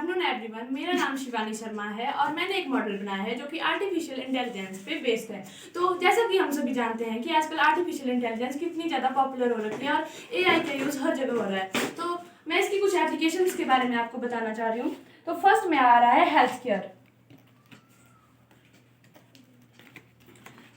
Afternoon everyone, मेरा नाम शिवानी शर्मा है और मैंने एक मॉडल बनाया है जो कि आर्टिफिशियल इंटेलिजेंस पे बेस्ड है। तो जैसा कि हम सभी जानते हैं कि आजकल आर्टिफिशियल इंटेलिजेंस कितनी ज़्यादा पॉपुलर हो रखी है और एआई का यूज़ हर जगह हो रहा है। तो मैं इसकी कुछ एप्लीकेशंस के बारे में आपको बताना चाह रही हूँ। तो फर्स्ट में आ रहा है हेल्थ केयर।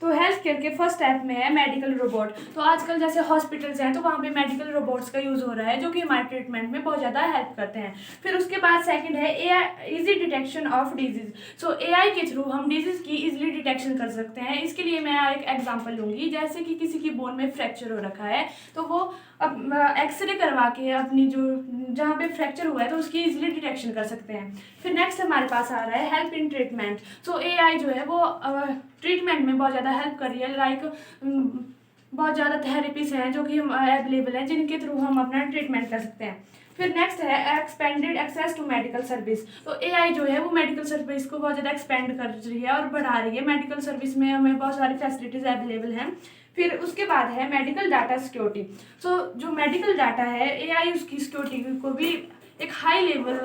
तो हेल्थ केयर के फर्स्ट स्टेप में है मेडिकल रोबोट। तो आजकल जैसे हॉस्पिटल्स हैं तो वहाँ पे मेडिकल रोबोट्स का यूज़ हो रहा है जो कि हमारे ट्रीटमेंट में बहुत ज़्यादा हेल्प करते हैं। फिर उसके बाद सेकंड है AI easy detection of disease. So AI के थ्रू हम डिजीज़ की इजीली डिटेक्शन कर सकते हैं। इसके लिए मैं एक एग्जांपल लूँगी, जैसे कि किसी की बोन में फ्रैक्चर हो रखा है तो वो अब एक्सरे करवा के अपनी जो जहाँ पे फ्रैक्चर हुआ है तो उसकी इजीली डिटेक्शन कर सकते हैं। फिर नेक्स्ट हमारे पास आ रहा है help in treatment. So AI जो है वो ट्रीटमेंट में बहुत ज़्यादा हेल्प कर रही है। लाइक बहुत ज़्यादा थेरेपीज हैं जो कि अवेलेबल हैं जिनके थ्रू हम अपना ट्रीटमेंट कर सकते हैं। फिर नेक्स्ट है expanded access to medical service. तो एआई जो है वो मेडिकल सर्विस को बहुत ज़्यादा एक्सपेंड कर रही है और बढ़ा रही है। मेडिकल सर्विस में हमें बहुत सारी फैसिलिटीज़ अवेलेबल हैं। फिर उसके बाद है मेडिकल डाटा सिक्योरिटी। सो जो मेडिकल डाटा है एआई उसकी सिक्योरिटी को भी एक हाई लेवल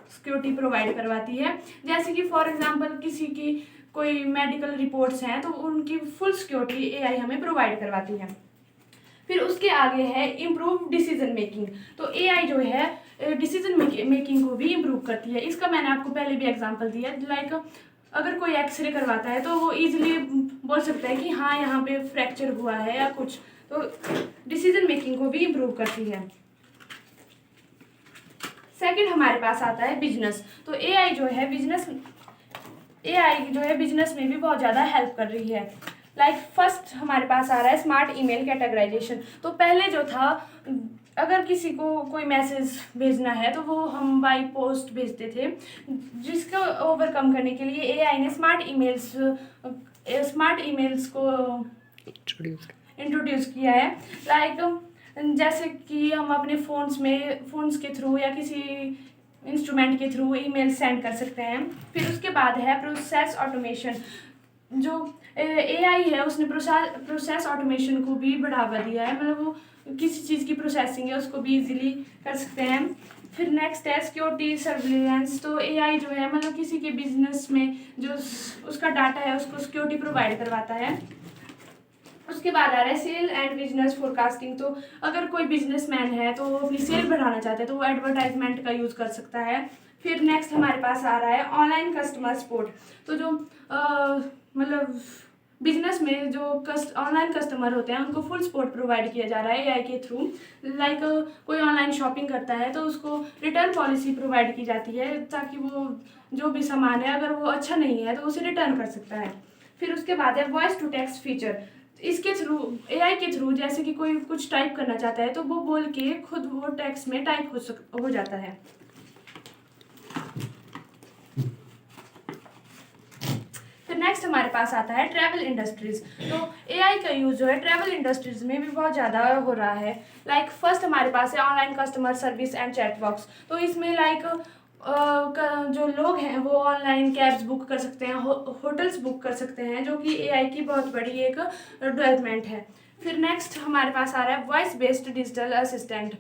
सिक्योरिटी प्रोवाइड करवाती है। जैसे कि फॉर एग्जांपल किसी की कोई मेडिकल रिपोर्ट्स हैं तो उनकी फुल सिक्योरिटी एआई हमें प्रोवाइड करवाती है। फिर उसके आगे है इम्प्रूव डिसीजन मेकिंग। तो एआई जो है डिसीजन मेकिंग को भी इम्प्रूव करती है। इसका मैंने आपको पहले भी एग्जांपल दिया। लाइक अगर कोई एक्सरे करवाता है तो वो इजीली बोल सकता है कि हाँ यहाँ पे फ्रैक्चर हुआ है या कुछ। तो डिसीजन मेकिंग को भी इम्प्रूव करती है। सेकंड हमारे पास आता है बिजनेस। तो एआई जो है बिजनेस में भी बहुत ज़्यादा हेल्प कर रही है। लाइक फर्स्ट हमारे पास आ रहा है स्मार्ट ईमेल कैटेगराइजेशन। तो पहले जो था, अगर किसी को कोई मैसेज भेजना है तो वो हम बाय पोस्ट भेजते थे, जिसको ओवरकम करने के लिए एआई ने स्मार्ट ईमेल्स को इंट्रोड्यूस किया है। लाइक जैसे कि हम अपने फ़ोन्स के थ्रू या किसी इंस्ट्रूमेंट के थ्रू ईमेल सेंड कर सकते हैं। फिर उसके बाद है प्रोसेस ऑटोमेशन। जो एआई है उसने प्रोसेस ऑटोमेशन को भी बढ़ावा दिया है। मतलब वो किसी चीज़ की प्रोसेसिंग है उसको भी इजीली कर सकते हैं। फिर नेक्स्ट है सिक्योरिटी सर्विलेंस। तो एआई जो है मतलब किसी के बिजनेस में जो उसका डाटा है उसको सिक्योरिटी प्रोवाइड करवाता है। उसके बाद आ रहा है सेल एंड बिजनेस फोरकास्टिंग। तो अगर कोई बिजनेसमैन है तो वो अपनी सेल बढ़ाना चाहता है तो वो एडवर्टाइजमेंट का यूज़ कर सकता है। फिर नेक्स्ट हमारे पास आ रहा है ऑनलाइन कस्टमर सपोर्ट। तो जो मतलब बिजनेस में जो ऑनलाइन कस्टमर होते हैं उनको फुल सपोर्ट प्रोवाइड किया जा रहा है एआई के थ्रू। लाइक कोई ऑनलाइन शॉपिंग करता है तो उसको रिटर्न पॉलिसी प्रोवाइड की जाती है ताकि वो जो भी सामान है अगर वो अच्छा नहीं है तो उसे रिटर्न कर सकता है। फिर उसके बाद है वॉइस टू टेक्स्ट फीचर। इसके थ्रू एआई के थ्रू जैसे कि कोई कुछ टाइप करना चाहता है तो वो बोल के खुद वो टेक्स्ट में टाइप हो जाता है। फिर नेक्स्ट हमारे पास आता है ट्रैवल इंडस्ट्रीज। तो एआई का यूज़ जो है ट्रैवल इंडस्ट्रीज में भी बहुत ज़्यादा हो रहा है। लाइक फर्स्ट हमारे पास है online customer service and chat box. तो इसमें लाइक जो लोग हैं वो ऑनलाइन कैब्स बुक कर सकते हैं, होटल्स बुक कर सकते हैं, जो कि एआई की बहुत बड़ी एक डेवलपमेंट है। फिर नेक्स्ट हमारे पास आ रहा है voice based digital assistant.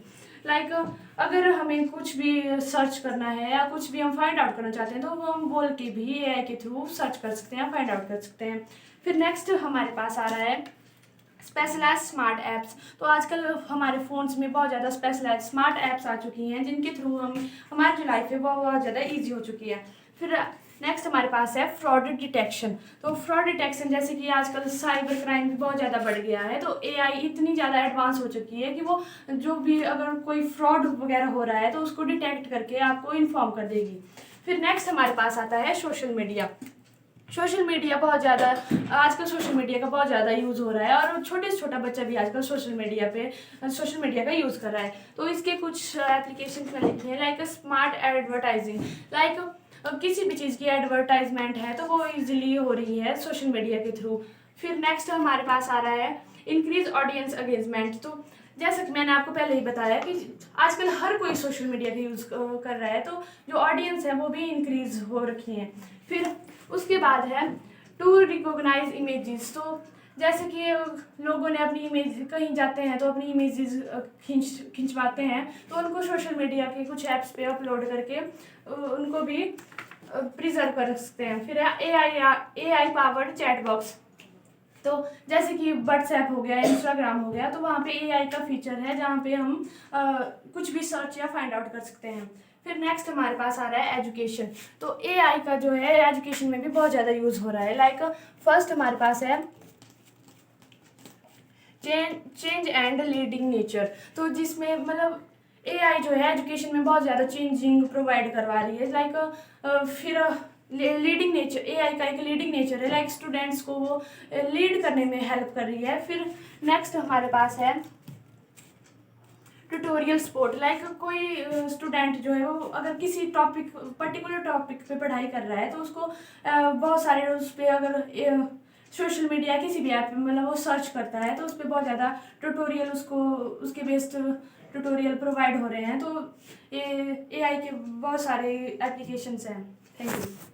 Like अगर हमें कुछ भी सर्च करना है या कुछ भी हम फाइंड आउट करना चाहते हैं तो वो हम बोल के भी एआई के थ्रू सर्च कर सकते हैं, फाइंड आउट कर सकते हैं। फिर नेक्स्ट हमारे पास आ रहा है स्पेशलाइज स्मार्ट ऐप्स। तो आजकल हमारे फ़ोन्स में बहुत ज़्यादा स्पेशलाइज स्मार्ट ऐप्स आ चुकी हैं जिनके थ्रू हमारी जो लाइफ है वो बहुत ज़्यादा ईजी हो चुकी है। फिर नेक्स्ट हमारे पास है फ्रॉड डिटेक्शन। तो फ्रॉड डिटेक्शन जैसे कि आजकल साइबर क्राइम भी बहुत ज़्यादा बढ़ गया है तो एआई इतनी ज़्यादा एडवांस हो चुकी है कि वो जो भी अगर कोई फ्रॉड वगैरह हो रहा है तो उसको डिटेक्ट करके आपको इन्फॉर्म कर देगी। फिर नेक्स्ट हमारे पास आता है सोशल मीडिया। सोशल मीडिया बहुत ज़्यादा आजकल सोशल मीडिया का बहुत ज़्यादा यूज़ हो रहा है और छोटे से छोटा बच्चा भी आजकल सोशल मीडिया का यूज़ कर रहा है। तो इसके कुछ एप्लीकेशन में लिखे हैं लाइक स्मार्ट एडवर्टाइजिंग। लाइक किसी भी चीज़ की एडवर्टाइजमेंट है तो वो इजीली हो रही है सोशल मीडिया के थ्रू। फिर नेक्स्ट हमारे पास आ रहा है इंक्रीज ऑडियंस एंगेजमेंट। तो जैसा कि मैंने आपको पहले ही बताया कि आजकल हर कोई सोशल मीडिया का यूज़ कर रहा है तो जो ऑडियंस है वो भी इंक्रीज हो रखी है। फिर उसके बाद है टू रिकॉग्नाइज इमेजेस। तो जैसे कि लोगों ने अपनी इमेज कहीं जाते हैं तो अपनी इमेजेस खिंचवाते हैं, तो उनको सोशल मीडिया के कुछ ऐप्स पे अपलोड करके उनको भी प्रिजर्व कर सकते हैं। फिर AI पावर्ड चैट बॉक्स, तो जैसे कि व्हाट्सएप हो गया, इंस्टाग्राम हो गया, तो वहाँ पे AI का फीचर है जहाँ पे हम कुछ भी सर्च या फाइंड आउट कर सकते हैं। फिर नेक्स्ट हमारे पास आ रहा है एजुकेशन। तो AI का जो है एजुकेशन में भी बहुत ज़्यादा यूज़ हो रहा है। लाइक फर्स्ट हमारे पास है चेंज एंड लीडिंग नेचर, तो जिसमें मतलब AI जो है एजुकेशन में बहुत ज़्यादा चेंजिंग प्रोवाइड करवा रही है। लाइक फिर लीडिंग नेचर, AI का एक लीडिंग नेचर है, लाइक स्टूडेंट्स को वो लीड करने में हेल्प कर रही है। फिर नेक्स्ट हमारे पास है ट्यूटोरियल सपोर्ट। लाइक कोई स्टूडेंट जो है वो अगर किसी टॉपिक पर्टिकुलर टॉपिक पे पढ़ाई कर रहा है तो उसको बहुत सारे उस पर अगर सोशल मीडिया किसी भी ऐप में मतलब वो सर्च करता है तो उस पर बहुत ज़्यादा ट्यूटोरियल उसको उसके बेस्ड ट्यूटोरियल प्रोवाइड हो रहे हैं। तो ये AI के बहुत सारे एप्लीकेशंस हैं। Thank you.